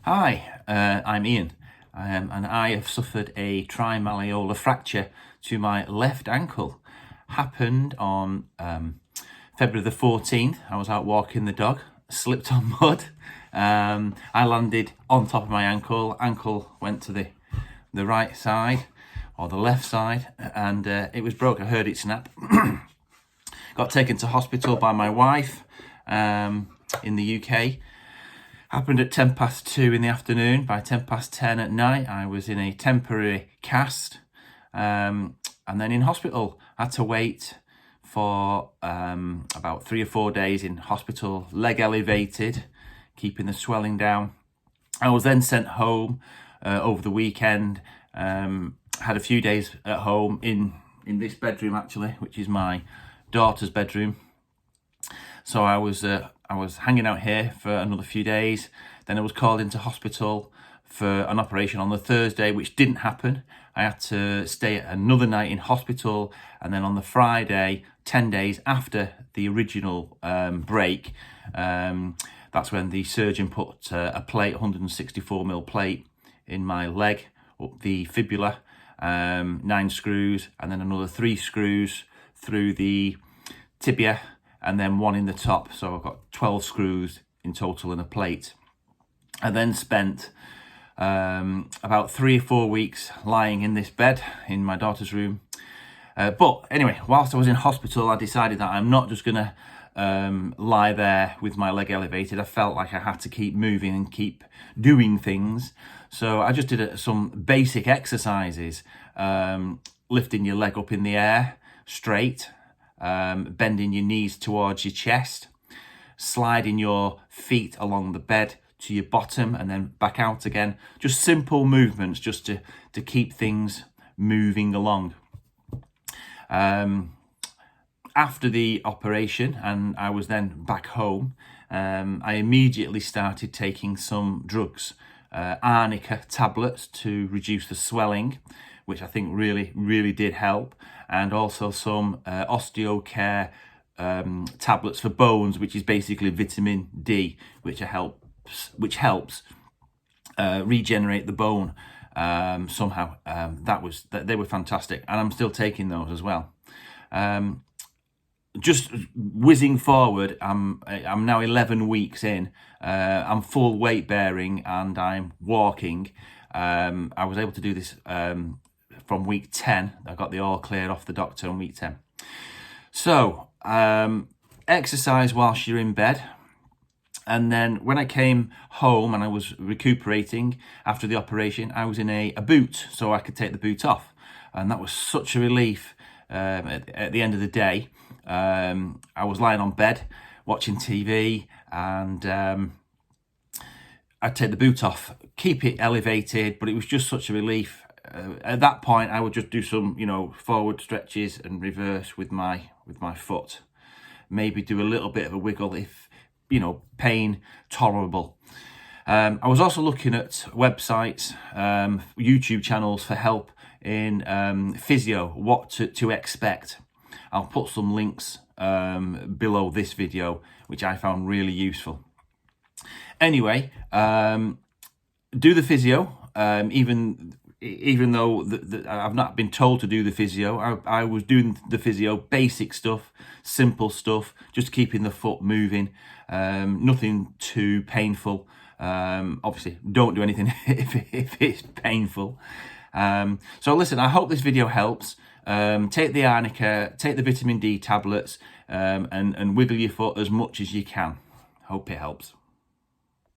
Hi, I'm Ian, and I have suffered a trimalleolar fracture to my left ankle. Happened on February the 14th. I was out walking the dog, slipped on mud. I landed on top of my ankle. Ankle went to the right side or the left side, and it was broke. I heard it snap. Got taken to hospital by my wife in the UK. Happened at 2:10 in the afternoon. By 10:10 at night, I was in a temporary cast, and then in hospital. I had to wait for about 3 or 4 days in hospital, leg elevated, keeping the swelling down. I was then sent home over the weekend. Had a few days at home in this bedroom actually, which is my daughter's bedroom. So I was hanging out here for another few days. Then I was called into hospital for an operation on the Thursday, which didn't happen. I had to stay another night in hospital, and then on the Friday, 10 days after the original break, that's when the surgeon put a plate, 164mm plate, in my leg, up the fibula, 9 screws, and then another 3 screws through the tibia, and then 1 in the top. So I've got 12 screws in total in a plate. I then spent about 3 or 4 weeks lying in this bed in my daughter's room. But anyway, whilst I was in hospital, I decided that I'm not just gonna lie there with my leg elevated. I felt like I had to keep moving and keep doing things. So I just did some basic exercises, lifting your leg up in the air straight, bending your knees towards your chest, sliding your feet along the bed to your bottom and then back out again. Just simple movements just to keep things moving along. After the operation, and I was then back home, I immediately started taking some drugs, Arnica tablets to reduce the swelling, which I think really did help, and also some Osteocare tablets for bones, which is basically vitamin D, which helps regenerate the bone somehow. They were fantastic, and I'm still taking those as well. Just whizzing forward, I'm now 11 weeks in. I'm full weight bearing and I'm walking. I was able to do this from week 10. I got the all clear off the doctor on week 10. So exercise whilst you're in bed. And then when I came home and I was recuperating after the operation, I was in a boot, so I could take the boot off. And that was such a relief at the end of the day. I was lying on bed watching TV, and I'd take the boot off, keep it elevated, but it was just such a relief. At that point, I would just do some, forward stretches and reverse with my foot. Maybe do a little bit of a wiggle if, pain tolerable. I was also looking at websites, YouTube channels for help in physio, what to expect. I'll put some links below this video, which I found really useful. Anyway, do the physio, even though I've not been told to do the physio. I was doing the physio, basic stuff, simple stuff, just keeping the foot moving, nothing too painful. Obviously, don't do anything if it's painful. So listen, I hope this video helps. Take the Arnica, take the vitamin D tablets, and wiggle your foot as much as you can. Hope it helps.